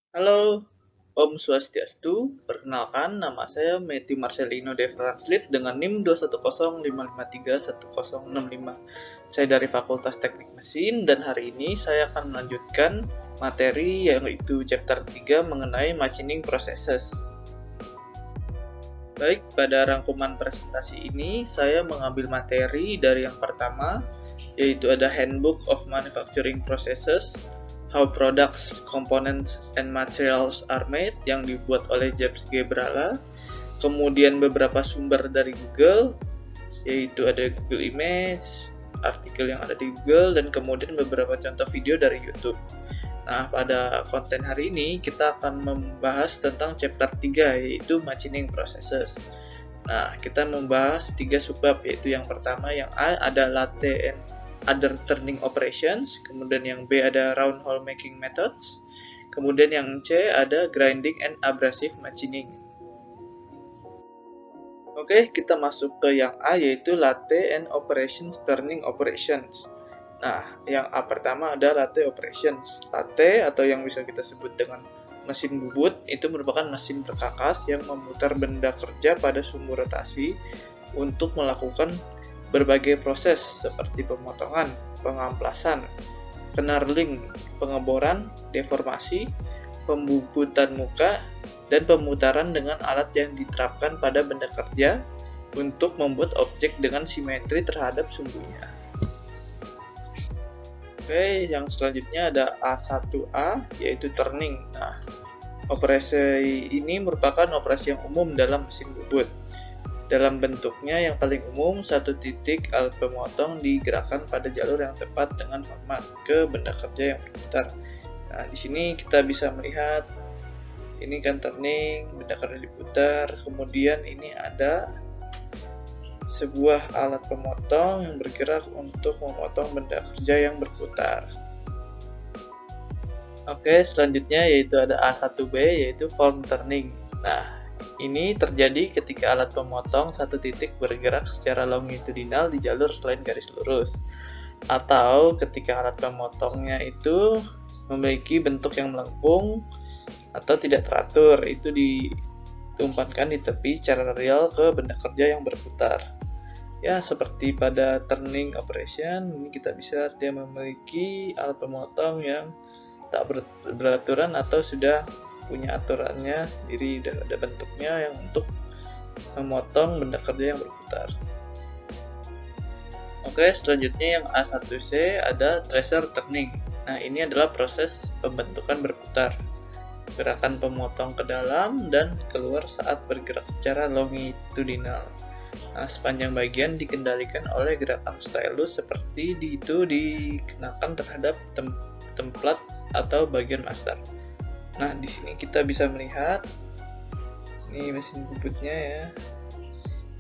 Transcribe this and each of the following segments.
Halo, Om Swastiastu. Perkenalkan, nama saya Matthew Marcelino De Franslit dengan NIM 21055311065. Saya dari Fakultas Teknik Mesin dan hari ini saya akan melanjutkan materi yaitu chapter 3 mengenai machining processes. Baik, pada rangkuman presentasi ini saya mengambil materi dari yang pertama, yaitu ada Handbook of Manufacturing Processes, How Products, Components, and Materials are Made yang dibuat oleh James G. Brala. Kemudian beberapa sumber dari Google, yaitu ada Google Image, artikel yang ada di Google, dan kemudian beberapa contoh video dari YouTube. Nah, pada konten hari ini kita akan membahas tentang chapter 3 yaitu machining processes. Nah, kita membahas 3 subbab, yaitu yang pertama yang A ada latte and other turning operations, kemudian yang B ada round hole making methods, kemudian yang C ada grinding and abrasive machining. Oke, kita masuk ke yang A yaitu latte and operations turning operations. Nah, yang A pertama ada latte operations. Latte atau yang bisa kita sebut dengan mesin bubut itu merupakan mesin perkakas yang memutar benda kerja pada sumbu rotasi untuk melakukan berbagai proses seperti pemotongan, pengamplasan, knurling, pengeboran, deformasi, pembubutan muka, dan pemutaran dengan alat yang diterapkan pada benda kerja untuk membuat objek dengan simetri terhadap sumbunya. Oke, yang selanjutnya ada A1A yaitu turning. Nah, operasi ini merupakan operasi yang umum dalam mesin bubut. Dalam bentuknya yang paling umum, satu titik alat pemotong digerakkan pada jalur yang tepat dengan hormat ke benda kerja yang berputar. Nah, di sini kita bisa melihat ini kan turning, benda kerja diputar, kemudian ini ada sebuah alat pemotong yang bergerak untuk memotong benda kerja yang berputar. Oke, selanjutnya yaitu ada A1B yaitu form turning. Nah, ini terjadi ketika alat pemotong satu titik bergerak secara longitudinal di jalur selain garis lurus, atau ketika alat pemotongnya itu memiliki bentuk yang melengkung atau tidak teratur, itu ditumpankan di tepi secara real ke benda kerja yang berputar. Ya, seperti pada turning operation, ini kita bisa dia memiliki alat pemotong yang tak beraturan atau sudah punya aturannya sendiri dan ada bentuknya yang untuk memotong benda kerja yang berputar. Oke, selanjutnya yang A1C ada tracer turning. Nah, ini adalah proses pembentukan berputar. Gerakan pemotong ke dalam dan keluar saat bergerak secara longitudinal. Nah, sepanjang bagian dikendalikan oleh gerakan stylus seperti itu dikenakan terhadap templat atau bagian master. Nah, di sini kita bisa melihat ini mesin bubutnya ya.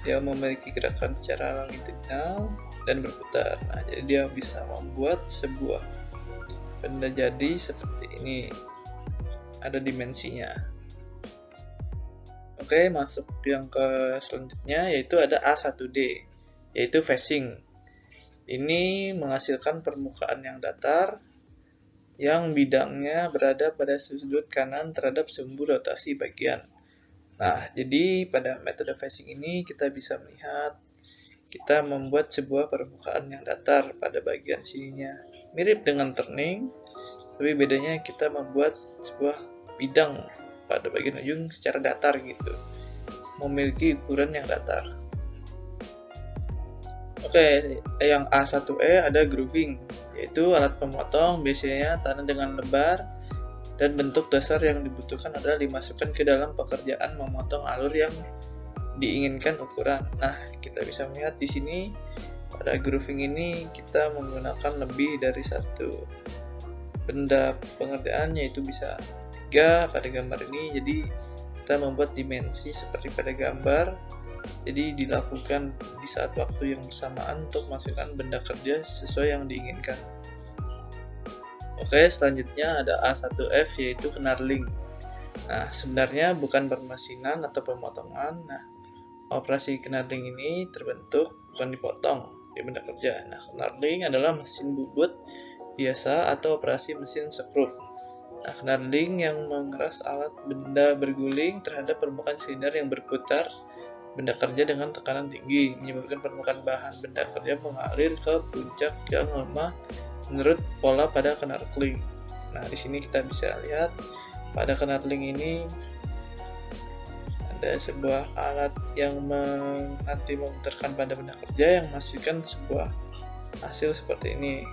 Dia memiliki gerakan secara longitudinal dan berputar. Nah, jadi dia bisa membuat sebuah benda jadi seperti ini. Ada dimensinya. Oke, masuk yang ke selanjutnya yaitu ada A1D, yaitu facing. Ini menghasilkan permukaan yang datar yang bidangnya berada pada sudut kanan terhadap sumbu rotasi bagian. Nah, jadi pada metode facing ini kita bisa melihat kita membuat sebuah permukaan yang datar pada bagian sininya. Mirip dengan turning, tapi bedanya kita membuat sebuah bidang pada bagian ujung secara datar gitu, memiliki ukuran yang datar. Oke, yang A1E ada grooving, yaitu alat pemotong biasanya tanah dengan lebar dan bentuk dasar yang dibutuhkan adalah dimasukkan ke dalam pekerjaan memotong alur yang diinginkan ukuran. Nah, kita bisa melihat di sini pada grooving ini kita menggunakan lebih dari satu benda pengerjaan, yaitu bisa 3 pada gambar ini. Jadi kita membuat dimensi seperti pada gambar, jadi dilakukan di saat waktu yang bersamaan untuk masukkan benda kerja sesuai yang diinginkan. Oke, selanjutnya ada A1F yaitu knurling. Nah, sebenarnya bukan permesinan atau pemotongan. Nah, operasi knurling ini terbentuk bukan dipotong di benda kerja. Nah, knurling adalah mesin bubut biasa atau operasi mesin sekrup. Nah, knurling yang mengeras alat benda berguling terhadap permukaan silinder yang berputar benda kerja dengan tekanan tinggi, menyebabkan permukaan bahan benda kerja mengalir ke puncak yang lemah menurut pola pada knurling. Nah, di sini kita bisa lihat pada knurling ini ada sebuah alat yang nanti memutarkan pada benda kerja yang menghasilkan sebuah hasil seperti ini.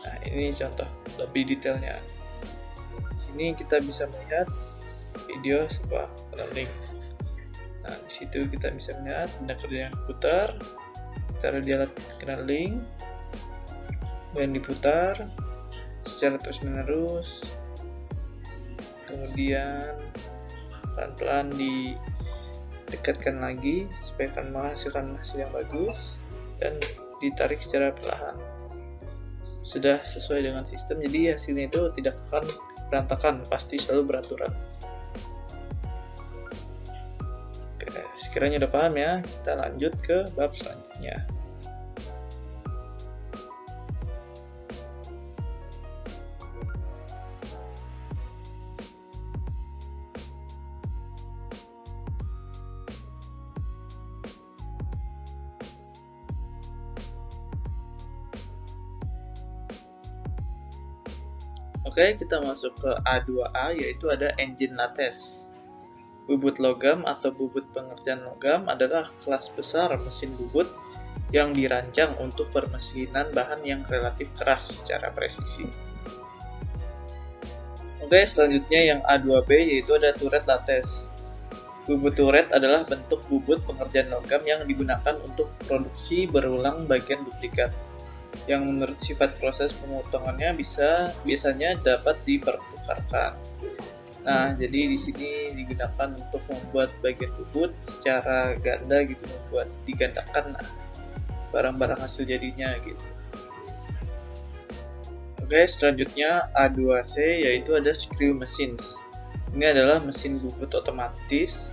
Nah, ini contoh lebih detailnya. Di sini kita bisa melihat video sebuah knurling. Nah, di situ kita bisa melihat benda kerja yang putar, taruh di alat knurling, dan diputar secara terus-menerus, kemudian pelan-pelan didekatkan lagi supaya akan menghasilkan hasil yang bagus, dan ditarik secara perlahan. Sudah sesuai dengan sistem, jadi hasilnya itu tidak akan berantakan, pasti selalu beraturan. Oke, sekiranya udah paham ya, kita lanjut ke bab selanjutnya. Oke, kita masuk ke A2A, yaitu ada engine lattice. Bubut logam atau bubut pengerjaan logam adalah kelas besar mesin bubut yang dirancang untuk permesinan bahan yang relatif keras secara presisi. Oke, selanjutnya yang A2B, yaitu ada turret lattice. Bubut turret adalah bentuk bubut pengerjaan logam yang digunakan untuk produksi berulang bagian duplikat, yang menurut sifat proses pemotongannya biasanya dapat dipertukarkan. Nah, jadi di sini digunakan untuk membuat bagian bubut secara ganda gitu, membuat digandakan barang-barang hasil jadinya gitu. Oke, selanjutnya A2C, yaitu ada screw machines. Ini adalah mesin bubut otomatis.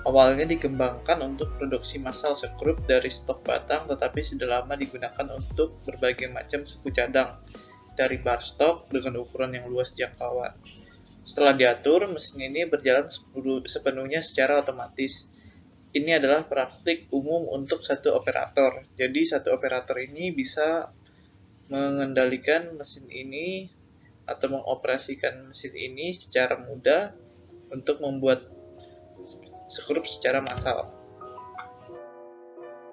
Awalnya dikembangkan untuk produksi massal sekrup dari stok batang, tetapi sudah lama digunakan untuk berbagai macam suku cadang dari bar stok dengan ukuran yang luas jangkauan. Setelah diatur, mesin ini berjalan sepenuhnya secara otomatis. Ini adalah praktik umum untuk satu operator. Jadi satu operator ini bisa mengendalikan mesin ini atau mengoperasikan mesin ini secara mudah untuk membuat sekrup secara massal.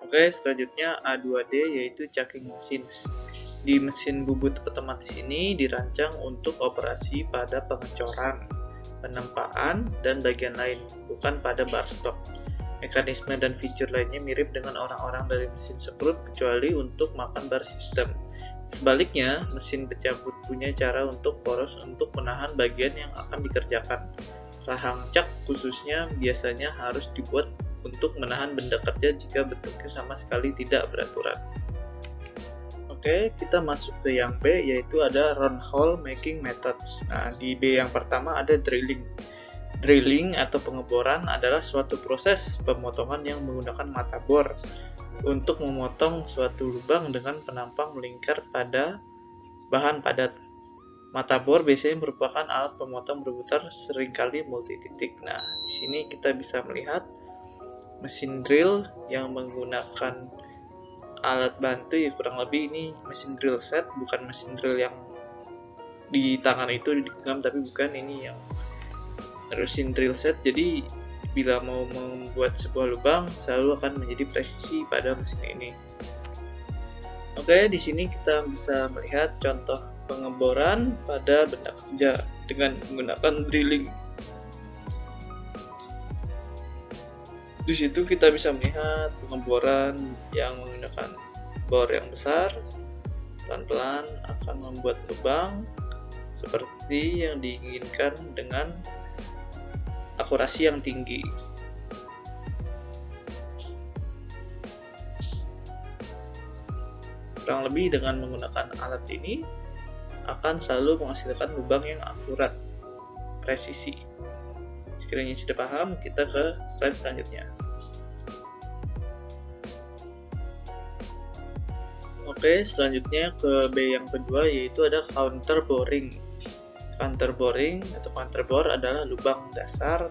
Oke, selanjutnya A2D, yaitu chucking machines. Di mesin bubut otomatis ini dirancang untuk operasi pada pengecoran, penempaan, dan bagian lain, bukan pada bar stok. Mekanisme dan fitur lainnya mirip dengan orang-orang dari mesin sekrup, kecuali untuk makan bar system. Sebaliknya, mesin pencabut punya cara untuk poros untuk menahan bagian yang akan dikerjakan. Rahang cak khususnya biasanya harus dibuat untuk menahan benda kerja jika bentuknya sama sekali tidak beraturan. Oke, kita masuk ke yang B, yaitu ada round hole making methods. Nah, di B yang pertama ada drilling. Drilling atau pengeboran adalah suatu proses pemotongan yang menggunakan mata bor untuk memotong suatu lubang dengan penampang melingkar pada bahan padat. Mata bor biasanya merupakan alat pemotong berputar, seringkali multi titik. Nah, di sini kita bisa melihat mesin drill yang menggunakan alat bantu, ya kurang lebih ini mesin drill set, bukan mesin drill yang di tangan itu digenggam, tapi bukan, ini yang mesin drill set. Jadi bila mau membuat sebuah lubang selalu akan menjadi presisi pada mesin ini. Oke, di sini kita bisa melihat contoh pengeboran pada benda kerja dengan menggunakan drilling. Di situ kita bisa melihat pengeboran yang menggunakan bor yang besar, pelan-pelan akan membuat lubang seperti yang diinginkan dengan akurasi yang tinggi. Kurang lebih dengan menggunakan alat ini akan selalu menghasilkan lubang yang akurat, presisi. Sekiranya sudah paham, kita ke slide selanjutnya. Oke, selanjutnya ke B yang kedua, yaitu ada counter boring. Contour boring atau contour bore adalah lubang dasar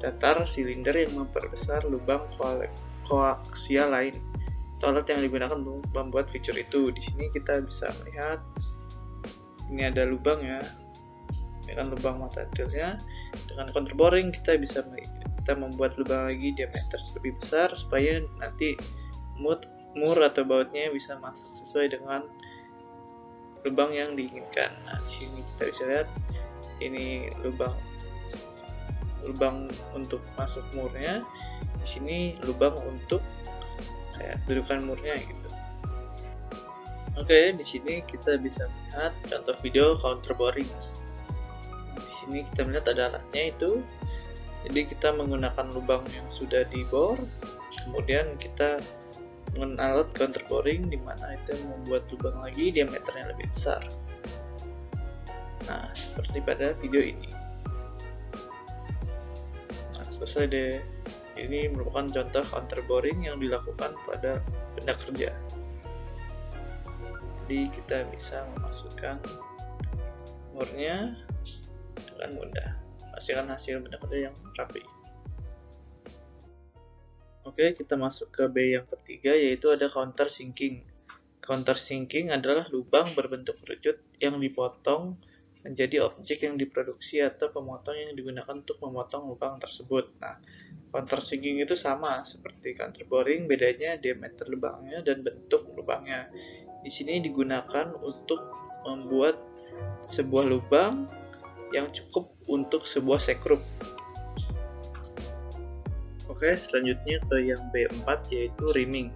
datar silinder yang memperbesar lubang koaksial lain. Alat yang digunakan untuk membuat fitur itu. Di sini kita bisa melihat ini ada lubang ya. Ini kan lubang mata drilnya. Dengan contour boring kita bisa membuat lubang lagi diameter lebih besar supaya nanti mur atau bautnya bisa masuk sesuai dengan lubang yang diinginkan. Nah, di sini kita bisa lihat ini lubang untuk masuk murnya. Di sini lubang untuk kayak dudukan murnya gitu. Oke, di sini kita bisa melihat contoh video contour boring. Di sini kita melihat ada alatnya itu. Jadi kita menggunakan lubang yang sudah dibor, kemudian kita menggunakan alat contour boring di mana itu membuat lubang lagi diameternya lebih besar. Nah, seperti pada video ini. Nah, selesai deh. Ini merupakan contoh contour boring yang dilakukan pada benda kerja. Jadi kita bisa memasukkan murnya dengan mudah, menghasilkan hasil benda kerja yang rapi. Oke, kita masuk ke B yang ketiga, yaitu ada countersinking. Countersinking adalah lubang berbentuk kerucut yang dipotong menjadi objek yang diproduksi atau pemotong yang digunakan untuk memotong lubang tersebut. Nah, countersinking itu sama seperti contour boring, bedanya diameter lubangnya dan bentuk lubangnya. Di sini digunakan untuk membuat sebuah lubang yang cukup untuk sebuah sekrup. Oke, selanjutnya ke yang B4, yaitu rimming.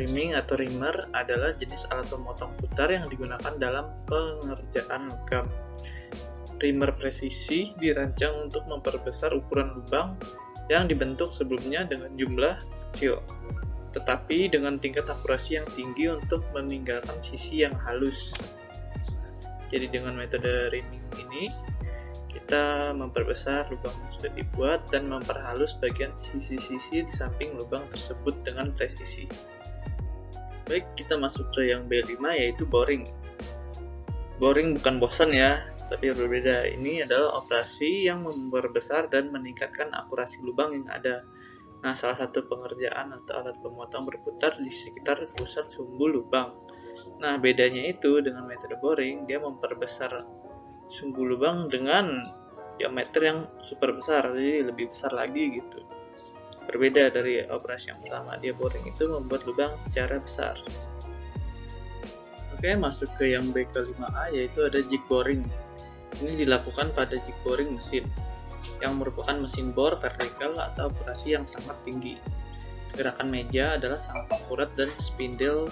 Rimming atau rimmer adalah jenis alat pemotong putar yang digunakan dalam pengerjaan logam. Rimmer presisi dirancang untuk memperbesar ukuran lubang yang dibentuk sebelumnya dengan jumlah kecil, tetapi dengan tingkat akurasi yang tinggi untuk meninggalkan sisi yang halus. Jadi dengan metode rimming ini, kita memperbesar lubang yang sudah dibuat dan memperhalus bagian sisi-sisi di samping lubang tersebut dengan presisi. Baik, kita masuk ke yang B5, yaitu boring. Boring bukan bosan ya, tapi berbeda. Ini adalah operasi yang memperbesar dan meningkatkan akurasi lubang yang ada. Nah, salah satu pengerjaan atau alat pemotong berputar di sekitar pusat sumbu lubang. Nah, bedanya itu dengan metode boring, dia memperbesar sumbu lubang dengan diameter yang super besar, jadi lebih besar lagi gitu. Berbeda dari operasi yang pertama, dia boring itu membuat lubang secara besar. Oke, masuk ke yang B ke-5A, yaitu ada jig boring. Ini dilakukan pada jig boring mesin, yang merupakan mesin bor vertikal atau akurasi yang sangat tinggi. Gerakan meja adalah sangat akurat dan spindle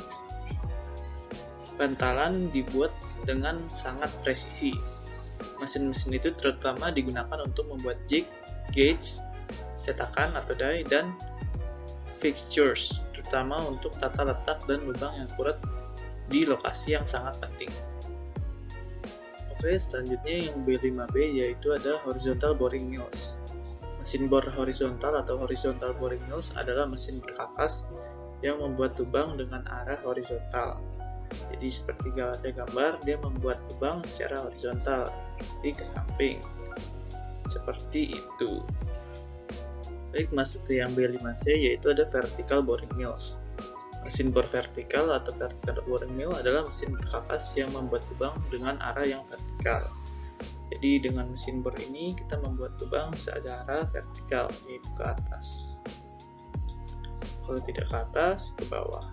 bantalan dibuat dengan sangat presisi. Mesin-mesin itu terutama digunakan untuk membuat jig, gauge, cetakan atau die, dan fixtures, terutama untuk tata letak dan lubang yang akurat di lokasi yang sangat penting. Oke, selanjutnya yang B5B, yaitu ada horizontal boring mills. Mesin bor horizontal atau horizontal boring mills adalah mesin berkakas yang membuat lubang dengan arah horizontal. Jadi seperti ada gambar, dia membuat lubang secara horizontal, seperti ke samping. Seperti itu. Baik, masuk ke yang B5C, yaitu ada vertical boring mills. Mesin bor vertikal atau vertical boring mill adalah mesin berkakas yang membuat lubang dengan arah yang vertikal. Jadi dengan mesin bor ini kita membuat lubang searah vertikal, yaitu ke atas. Kalau tidak ke atas, ke bawah.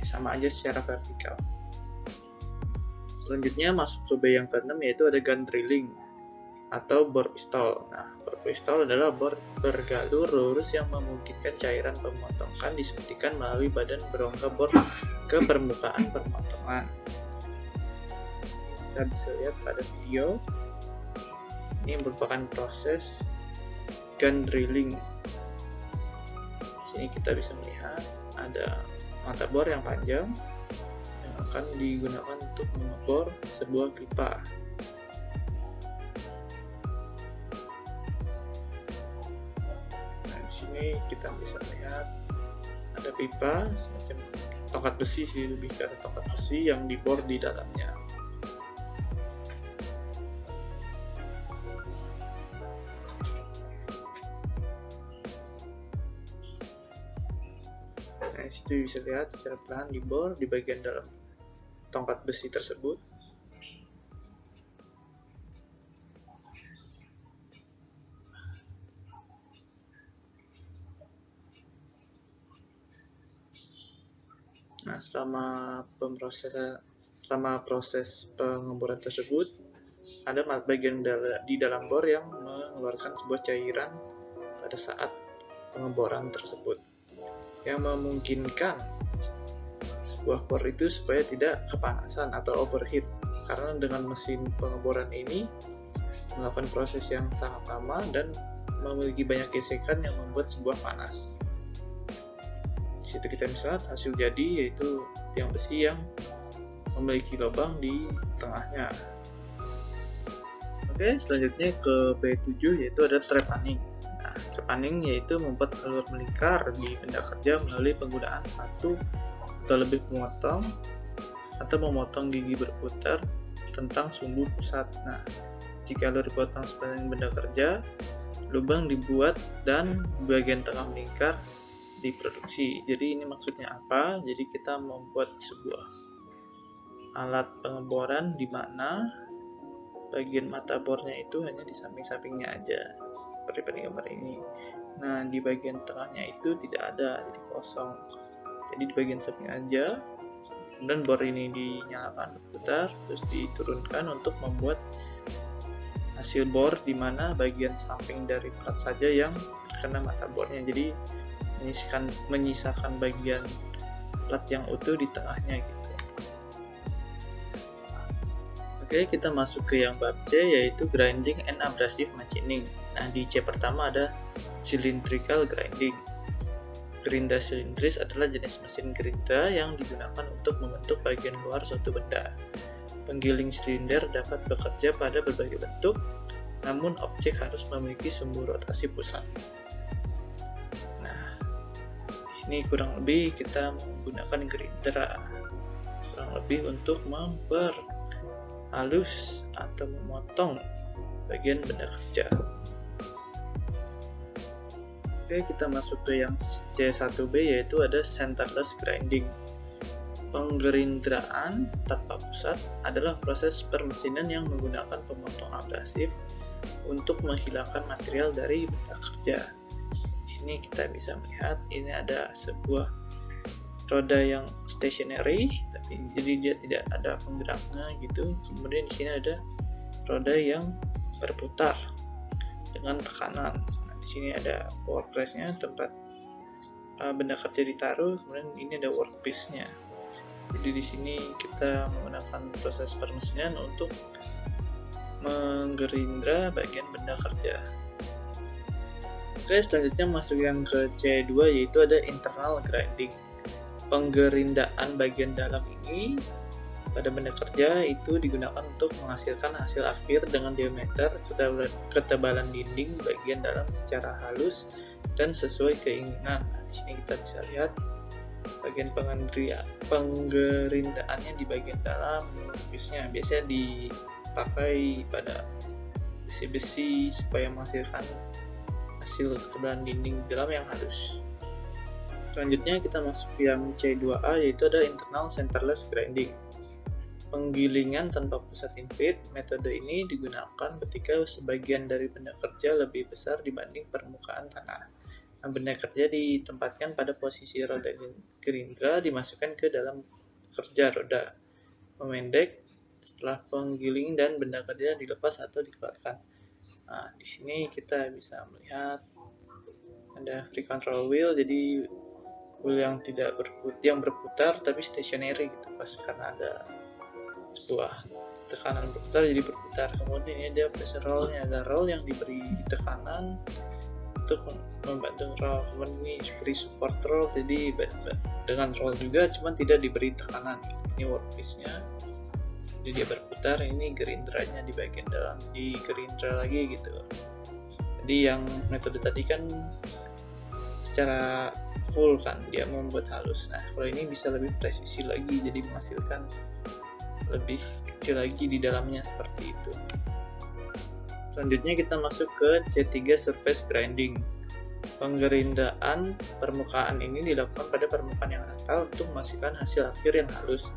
Sama aja secara vertikal. Selanjutnya masuk ke B yang ke-6, yaitu ada gun drilling atau bor pistol. Nah, bor pistol adalah bor bergalur lurus yang memungkinkan cairan pemotongkan disuntikan melalui badan berongga bor ke permukaan pemotongan. Kita bisa lihat pada video. Ini merupakan proses gun drilling. Di sini kita bisa melihat ada mata bor yang panjang yang akan digunakan untuk mengebor sebuah pipa. Nah, di sini kita bisa lihat ada pipa semacam tongkat besi sih, lebih ke tongkat besi yang dibor di dalamnya. Nah, situ bisa lihat secara perlahan dibor di bagian dalam tongkat besi tersebut. Nah, selama proses pengeboran tersebut, ada bagian di dalam bor yang mengeluarkan sebuah cairan pada saat pengeboran tersebut, yang memungkinkan sebuah bor itu supaya tidak kepanasan atau overheat, karena dengan mesin pengeboran ini melakukan proses yang sangat lama dan memiliki banyak gesekan yang membuat sebuah panas. Di situ kita bisa lihat hasil jadi, yaitu tiang besi yang memiliki lubang di tengahnya. Oke, selanjutnya ke B7, yaitu ada trepanning. Nah, trepanning yaitu membuat alur melingkar di benda kerja melalui penggunaan satu atau lebih pemotong atau memotong gigi berputar tentang sumbu pusat. Nah, jika alur dipotong sepanjang benda kerja, lubang dibuat dan bagian tengah melingkar diproduksi. Jadi ini maksudnya apa? Jadi kita membuat sebuah alat pengeboran di mana bagian mata bornya itu hanya di samping-sampingnya aja, seperti pada gambar ini. Nah, di bagian tengahnya itu tidak ada, jadi kosong. Jadi di bagian samping aja. Kemudian bor ini dinyalakan berputar, terus diturunkan untuk membuat hasil bor di mana bagian samping dari plat saja yang terkena mata bornya. Jadi menyisakan bagian plat yang utuh di tengahnya gitu. Oke, kita masuk ke yang bab C, yaitu grinding and abrasive machining. Nah, di C pertama ada cylindrical grinding. Gerinda silindris adalah jenis mesin gerinda yang digunakan untuk membentuk bagian luar suatu benda. Penggiling silinder dapat bekerja pada berbagai bentuk, namun objek harus memiliki sumbu rotasi pusat. Ini kurang lebih kita menggunakan gerindra kurang lebih untuk memperhalus atau memotong bagian benda kerja. Oke, kita masuk ke yang C1B, yaitu ada centerless grinding. Penggerindraan tanpa pusat adalah proses permesinan yang menggunakan pemotong abrasif untuk menghilangkan material dari benda kerja. Ini kita bisa melihat ini ada sebuah roda yang stationary, tapi jadi dia tidak ada penggeraknya gitu. Kemudian di sini ada roda yang berputar dengan tekanan. Nah, di sini ada workplace-nya, tempat benda kerja ditaruh. Kemudian ini ada workpiece-nya. Jadi di sini kita menggunakan proses permesinan untuk menggerindra bagian benda kerja. Oke, selanjutnya masuk yang ke C2, yaitu ada internal grinding. Penggerindaan bagian dalam ini pada benda kerja itu digunakan untuk menghasilkan hasil akhir dengan diameter ketebalan dinding bagian dalam secara halus dan sesuai keinginan. Nah, di sini kita bisa lihat bagian penggerindaannya di bagian dalam workpiece-nya. Biasanya dipakai pada besi-besi supaya menghasilkan hasil ketebalan dinding dalam yang halus. Selanjutnya kita masuk yang C2A, yaitu ada internal centerless grinding. Penggilingan tanpa pusat input. Metode ini digunakan ketika sebagian dari benda kerja lebih besar dibanding permukaan tanah. Nah, benda kerja ditempatkan pada posisi roda gerindra dimasukkan ke dalam kerja roda memendek setelah penggiling dan benda kerja dilepas atau dikeluarkan. Nah, di sini kita bisa melihat ada free control wheel, jadi wheel yang berputar tapi stationary gitu, pas karena ada sebuah tekanan berputar jadi berputar. Kemudian ini ada pressure roll-nya, ada roll yang diberi tekanan untuk membantu roll. Kemudian ini free support roll, jadi dengan roll juga cuman tidak diberi tekanan. Ini workpiece-nya, jadi dia berputar. Ini gerindranya di bagian dalam, di gerindra lagi gitu. Jadi yang metode tadi kan secara full kan dia membuat halus. Nah, kalau ini bisa lebih presisi lagi, jadi menghasilkan lebih kecil lagi di dalamnya seperti itu. Selanjutnya kita masuk ke C3 surface grinding. Penggerindaan permukaan ini dilakukan pada permukaan yang rata untuk menghasilkan hasil akhir yang halus.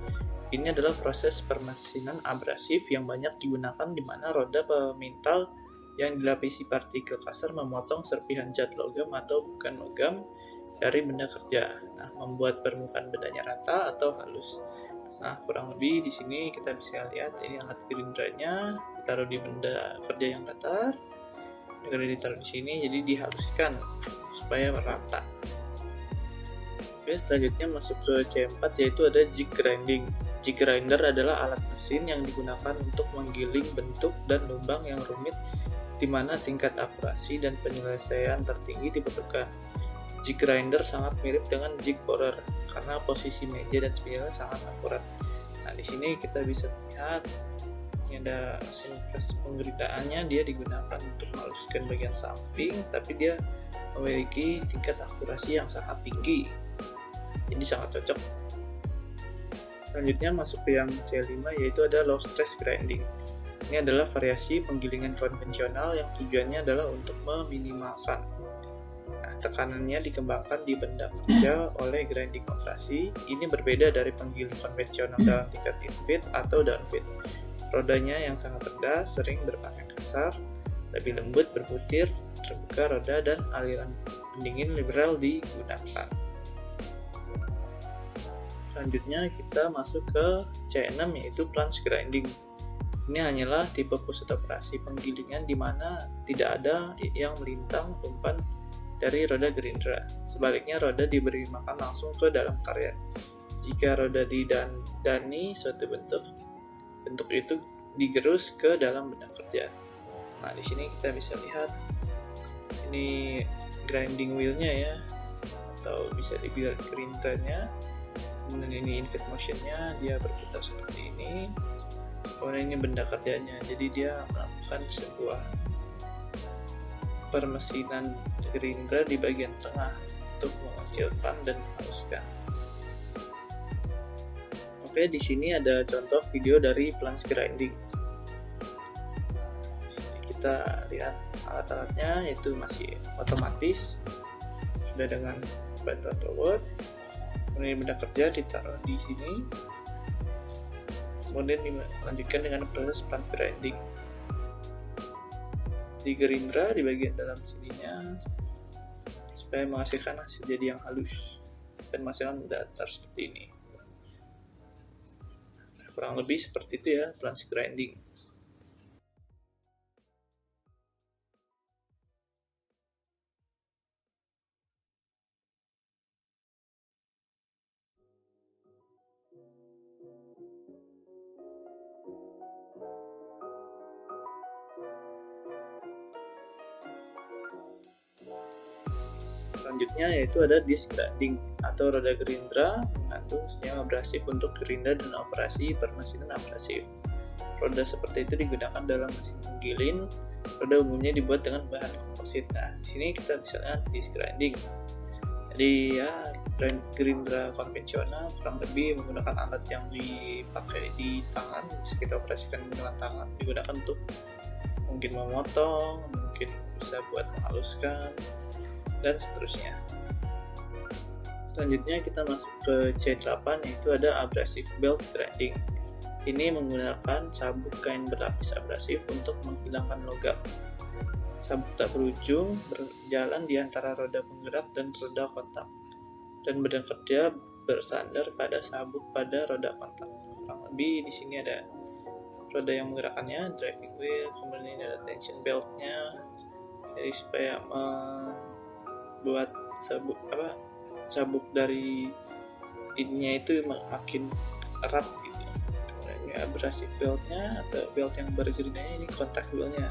Ini adalah proses permesinan abrasif yang banyak digunakan di mana roda pemintal yang dilapisi partikel kasar memotong serpihan zat logam atau bukan logam dari benda kerja. Nah, membuat permukaan bendanya rata atau halus. Nah, kurang lebih di sini kita bisa lihat ini alat gerindranya ditaruh di benda kerja yang datar. Dengan ditaruh di sini, jadi dihaluskan supaya merata. Oke, selanjutnya masuk ke C4, yaitu ada jig grinding. Jig grinder adalah alat mesin yang digunakan untuk menggiling bentuk dan lubang yang rumit, di mana tingkat akurasi dan penyelesaian tertinggi dibutuhkan. Jig grinder sangat mirip dengan jig borer karena posisi meja dan spidolnya sangat akurat. Nah, di sini kita bisa lihat ini ada proses penggerindaannya, dia digunakan untuk menghaluskan bagian samping, tapi dia memiliki tingkat akurasi yang sangat tinggi, jadi sangat cocok. Selanjutnya masuk ke yang C5, yaitu ada low stress grinding. Ini adalah variasi penggilingan konvensional yang tujuannya adalah untuk meminimalkan. Nah, tekanannya dikembangkan di benda kerja oleh grinding operasi. Ini berbeda dari penggiling konvensional dalam tingkat infeed atau downfeed. Rodanya yang sangat rendah sering berpakai kasar, lebih lembut, berbutir, terbuka roda, dan aliran pendingin liberal digunakan. Selanjutnya kita masuk ke C6, yaitu plunge grinding. Ini hanyalah tipe pusat operasi penggilingan di mana tidak ada yang melintang umpan dari roda gerindra. Sebaliknya, roda diberi makan langsung ke dalam karya. Jika roda didandani suatu bentuk itu digerus ke dalam benda kerja. Nah, di sini kita bisa lihat ini grinding wheelnya ya, atau bisa dibilang gerindranya. Kemudian ini input motionnya, dia berputar seperti ini. Kemudian ini benda kerjanya, jadi dia melakukan sebuah permesinan gerindra di bagian tengah untuk mengecilkan dan menghaluskan. Oke, di sini ada contoh video dari plunge grinding. Kita lihat alat-alatnya, yaitu masih otomatis, sudah dengan bantuan robot. Kemudian benda kerja ditaruh di sini. Kemudian dilanjutkan dengan proses plunge grinding. Di gerindra di bagian dalam sininya supaya menghasilkan hasil jadi yang halus dan menghasilkan datar seperti ini. Kurang lebih seperti itu ya plunge grinding. Selanjutnya yaitu ada disc grinding atau roda gerindra mengandung senyawa abrasif untuk gerindra dan operasi permesinan abrasif. Roda seperti itu digunakan dalam mesin menggiling. Roda umumnya dibuat dengan bahan komposit. Nah, di sini kita bisa lihat disc grinding. Jadi ya gerindra konvensional kurang lebih menggunakan alat yang dipakai di tangan, bisa kita operasikan dengan tangan, digunakan untuk mungkin memotong, mungkin bisa buat menghaluskan, dan seterusnya. Selanjutnya kita masuk ke C8, yaitu ada abrasive belt grinding. Ini menggunakan sabuk kain berlapis abrasif untuk menghilangkan logam. Sabuk tak berujung berjalan di antara roda penggerak dan roda kontak, dan benda kerja bersandar pada sabuk pada roda kontak. Kurang lebih di sini ada roda yang menggerakkannya, driving wheel, kemudian ini ada tension beltnya, jadi supaya membuat sabuk dari ininya itu makin erat gitu. Kemudian ini abrasive beltnya atau belt yang bergerindanya, ini contact wheelnya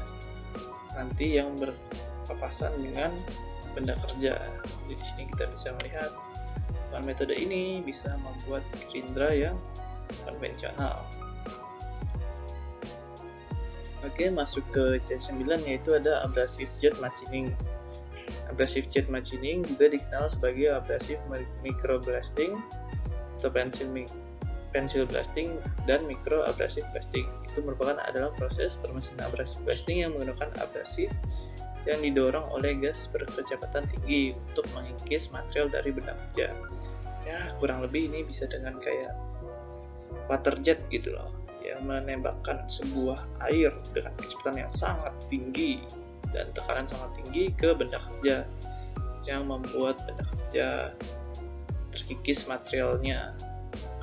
nanti yang berpapasan dengan benda kerja. Jadi di sini kita bisa melihat dengan metode ini bisa membuat gerindra yang konvensional. Oke, masuk ke C9, yaitu ada abrasive jet machining. Abrasive jet machining juga dikenal sebagai abrasive microblasting atau pencil blasting dan micro abrasive blasting. Itu merupakan adalah proses permesinan abrasive blasting yang menggunakan abrasif yang didorong oleh gas berkecepatan tinggi untuk mengikis material dari benda kerja. Ya, kurang lebih ini bisa dengan kayak water jet gitu loh, yang menembakkan sebuah air dengan kecepatan yang sangat tinggi dan tekanan sangat tinggi ke benda kerja, yang membuat benda kerja terkikis materialnya.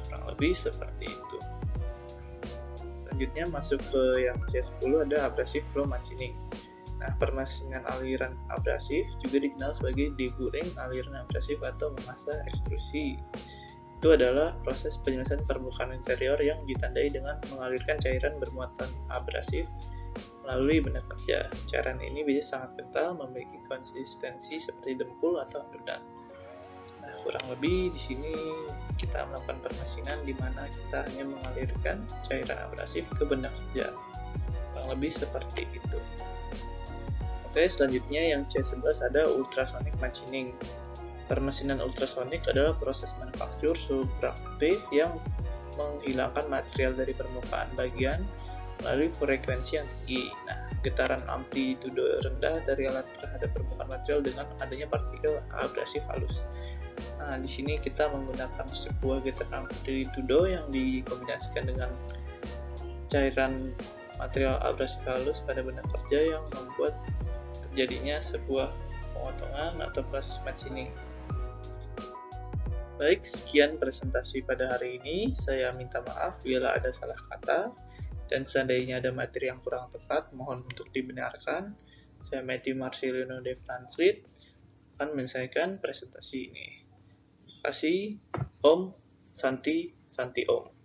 Kurang lebih seperti itu. Selanjutnya masuk ke yang C10, ada abrasive flow machining. Nah, permesinan aliran abrasif juga dikenal sebagai deburring aliran abrasif atau memasah ekstrusi. Itu adalah proses penyelesaian permukaan interior yang ditandai dengan mengalirkan cairan bermuatan abrasif melalui benda kerja. Cairan ini bisa sangat kental, memiliki konsistensi seperti dempul atau adonan. Nah, kurang lebih di sini kita melakukan permesinan di mana kita hanya mengalirkan cairan abrasif ke benda kerja. Kurang lebih seperti itu. Oke, selanjutnya yang C11 ada ultrasonic machining. Permesinan ultrasonik adalah proses manufaktur subtraktif yang menghilangkan material dari permukaan bagian melalui frekuensi yang tinggi. Nah, getaran amplitudo rendah dari alat terhadap permukaan material dengan adanya partikel abrasif halus. Nah, di sini kita menggunakan sebuah getaran amplitudo yang dikombinasikan dengan cairan material abrasif halus pada benda kerja yang membuat terjadinya sebuah pemotongan atau proses machining. Baik, sekian presentasi pada hari ini. Saya minta maaf bila ada salah kata, dan seandainya ada materi yang kurang tepat, mohon untuk dibenarkan. Saya Matthew Marcelino de Francis akan menyelesaikan presentasi ini. Terima kasih. Om Santi Santi Om.